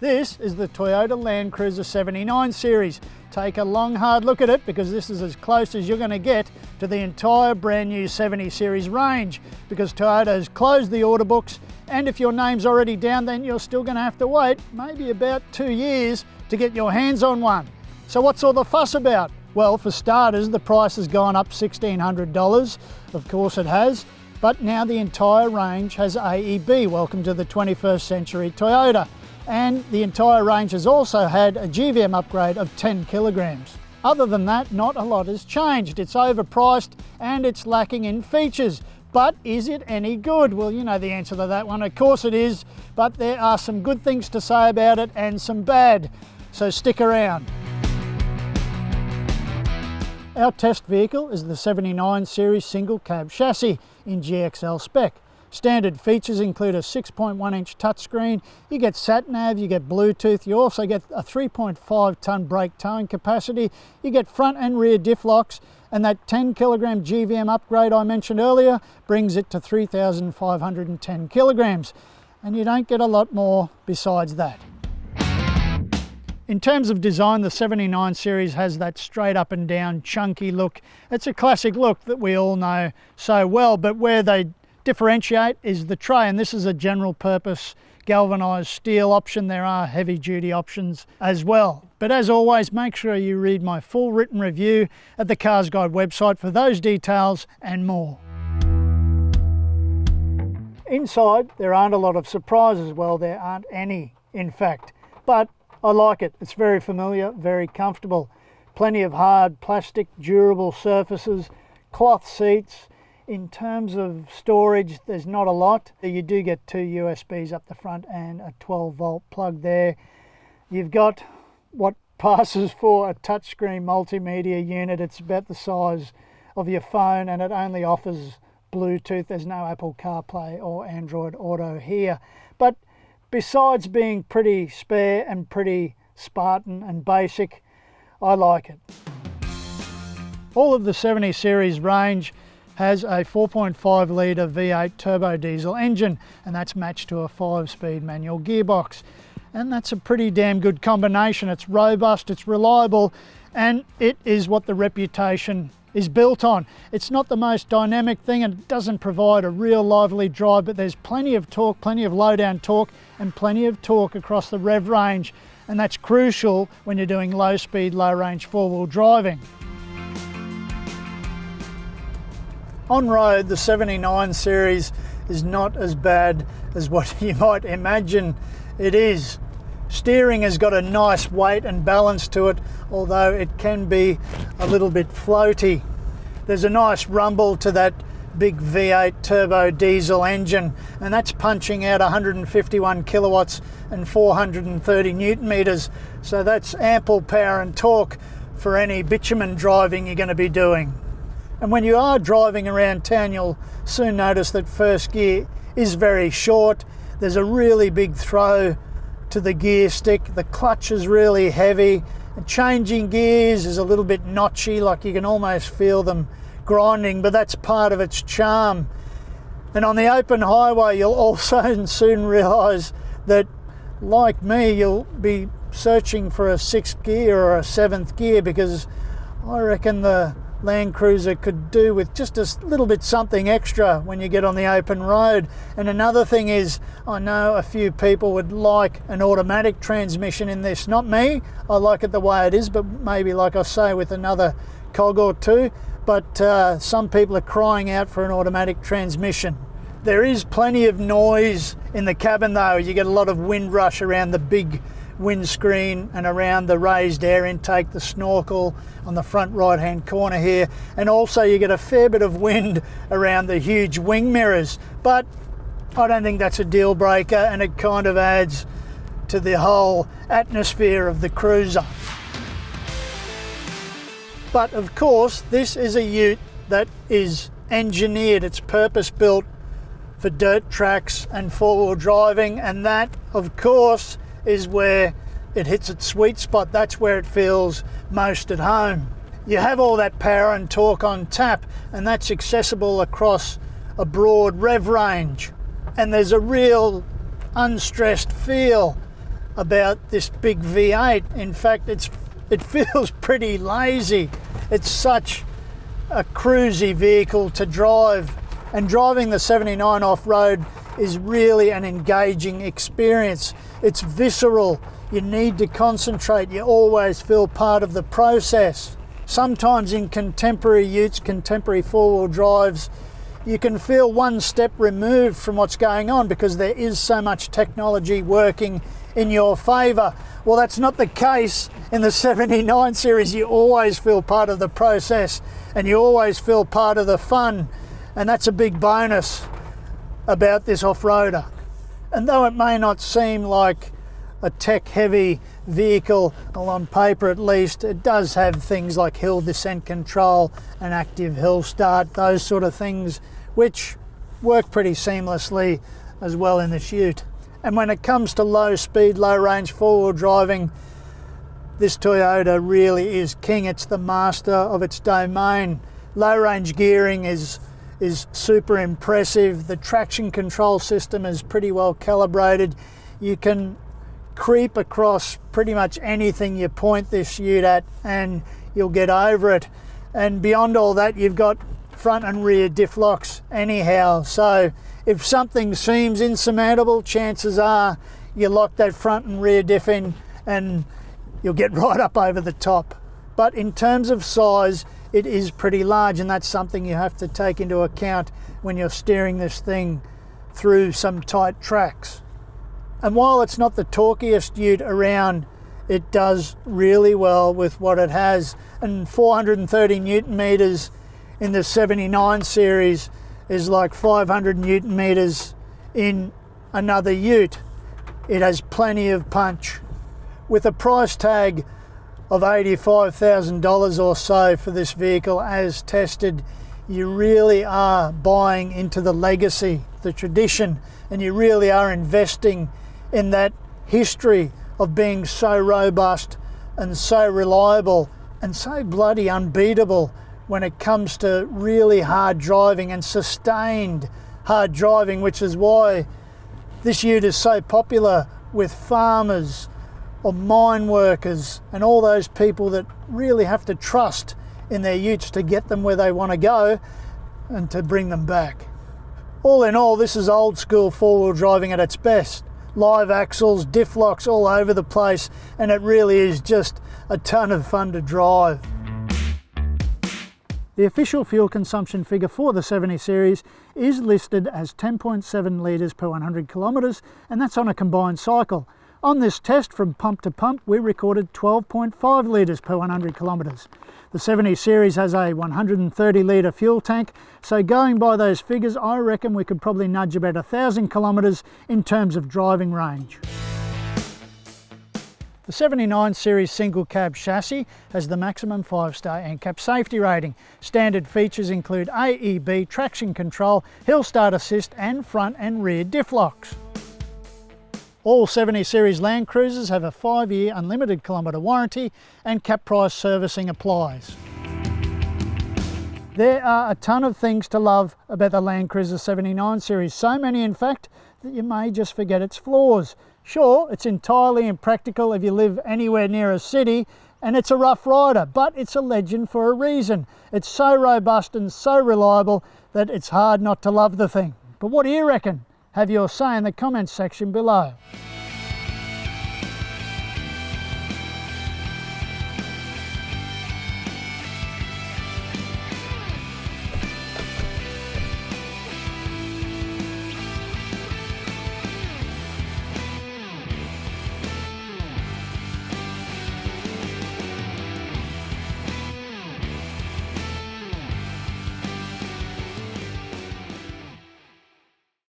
This is the Toyota LandCruiser 79 series. Take a long hard look at it because this is as close as you're going to get to the entire brand new 70 series range, because Toyota has closed the order books, and if your name's already down then you're still going to have to wait maybe about 2 years to get your hands on one. So what's all the fuss about? Well, for starters, the price has gone up $1,600, of course it has, but now the entire range has AEB, welcome to the 21st century Toyota. And the entire range has also had a GVM upgrade of 10 kilograms. Other than that, not a lot has changed. It's overpriced and it's lacking in features. But is it any good? Well, you know the answer to that one. Of course it is, but there are some good things to say about it and some bad. So stick around. Our test vehicle is the 79 series single cab chassis in GXL spec. Standard features include a 6.1-inch touchscreen, you get sat-nav, you get Bluetooth, you also get a 3.5-tonne brake towing capacity, you get front and rear diff locks, and that 10-kilogram GVM upgrade I mentioned earlier brings it to 3,510 kilograms. And you don't get a lot more besides that. In terms of design, the 79 series has that straight up and down chunky look. It's a classic look that we all know so well, but where they differentiate is the tray, and this is a general purpose galvanized steel option. There are heavy duty options as well. But as always, make sure you read my full written review at the CarsGuide website for those details and more. Inside, there aren't a lot of surprises. Well, there aren't any, in fact, but I like it. It's very familiar, very comfortable. Plenty of hard, plastic, durable surfaces, cloth seats. In terms of storage, there's not a lot. You do get 2 USBs up the front and a 12-volt plug there. You've got what passes for a touchscreen multimedia unit. It's about the size of your phone and it only offers Bluetooth. There's no Apple CarPlay or Android Auto here. But besides being pretty spare and pretty Spartan and basic, I like it. All of the 70 series range has a 4.5 litre V8 turbo diesel engine, and that's matched to a 5-speed manual gearbox. And that's a pretty damn good combination. It's robust, it's reliable, and it is what the reputation is built on. It's not the most dynamic thing and it doesn't provide a real lively drive, but there's plenty of torque, plenty of low-down torque, and plenty of torque across the rev range. And that's crucial when you're doing low-speed, low-range four-wheel driving. On road, the 79 series is not as bad as what you might imagine it is. Steering has got a nice weight and balance to it, although it can be a little bit floaty. There's a nice rumble to that big V8 turbo diesel engine, and that's punching out 151 kilowatts and 430 newton meters. So that's ample power and torque for any bitumen driving you're going to be doing. And when you are driving around town, you'll soon notice that first gear is very short. There's a really big throw to the gear stick. The clutch is really heavy. And changing gears is a little bit notchy, like you can almost feel them grinding, but that's part of its charm. And on the open highway, you'll also soon realise that, like me, you'll be searching for a 6th gear or a 7th gear, because I reckon the LandCruiser could do with just a little bit something extra when you get on the open road. And another thing is, I know a few people would like an automatic transmission in this. Not me, I like it the way it is, but maybe, like I say, with another cog or two. But some people are crying out for an automatic transmission. There is plenty of noise in the cabin though. You get a lot of wind rush around the big windscreen and around the raised air intake, the snorkel on the front right hand corner here, and also you get a fair bit of wind around the huge wing mirrors, but I don't think that's a deal breaker, and it kind of adds to the whole atmosphere of the cruiser. But of course, this is a ute that is engineered, it's purpose built for dirt tracks and four-wheel driving, and that of course is where it hits its sweet spot. That's where it feels most at home. You have all that power and torque on tap, and that's accessible across a broad rev range. And there's a real unstressed feel about this big V8. In fact, it feels pretty lazy. It's such a cruisy vehicle to drive, and driving the 79 off-road is really an engaging experience. It's visceral. You need to concentrate. You always feel part of the process. Sometimes in contemporary utes, contemporary four-wheel drives, you can feel one step removed from what's going on because there is so much technology working in your favour. Well, that's not the case in the 79 series. You always feel part of the process and you always feel part of the fun, and that's a big bonus about this off-roader. And though it may not seem like a tech-heavy vehicle, well, on paper at least, it does have things like hill descent control and active hill start, those sort of things, which work pretty seamlessly as well in this ute. And when it comes to low speed, low range four-wheel driving, this Toyota really is king. It's the master of its domain. Low range gearing is super impressive. The traction control system is pretty well calibrated. You can creep across pretty much anything you point this ute at and you'll get over it. And beyond all that, you've got front and rear diff locks anyhow. So if something seems insurmountable, chances are you lock that front and rear diff in and you'll get right up over the top. But in terms of size, it is pretty large, and that's something you have to take into account when you're steering this thing through some tight tracks. And while it's not the torquiest ute around, it does really well with what it has. And 430 Newton meters in the 79 series is like 500 Newton meters in another ute. It has plenty of punch. With a price tag of $85,000 or so for this vehicle as tested, you really are buying into the legacy, the tradition, and you really are investing in that history of being so robust and so reliable and so bloody unbeatable when it comes to really hard driving and sustained hard driving, which is why this ute is so popular with farmers or mine workers and all those people that really have to trust in their utes to get them where they want to go and to bring them back. All in all, this is old school four-wheel driving at its best. Live axles, diff locks all over the place, and it really is just a ton of fun to drive. The official fuel consumption figure for the 70 series is listed as 10.7 litres per 100 kilometres, and that's on a combined cycle. On this test from pump to pump, we recorded 12.5 litres per 100 kilometres. The 70 series has a 130 litre fuel tank, so going by those figures, I reckon we could probably nudge about 1,000 kilometres in terms of driving range. The 79 series single cab chassis has the maximum 5-star NCAP safety rating. Standard features include AEB traction control, hill start assist and front and rear diff locks. All 70 series LandCruisers have a 5-year unlimited kilometre warranty and cap price servicing applies. There are a ton of things to love about the LandCruiser 79 series, so many in fact that you may just forget its flaws. Sure, it's entirely impractical if you live anywhere near a city, and it's a rough rider, but it's a legend for a reason. It's so robust and so reliable that it's hard not to love the thing. But what do you reckon? Have your say in the comments section below.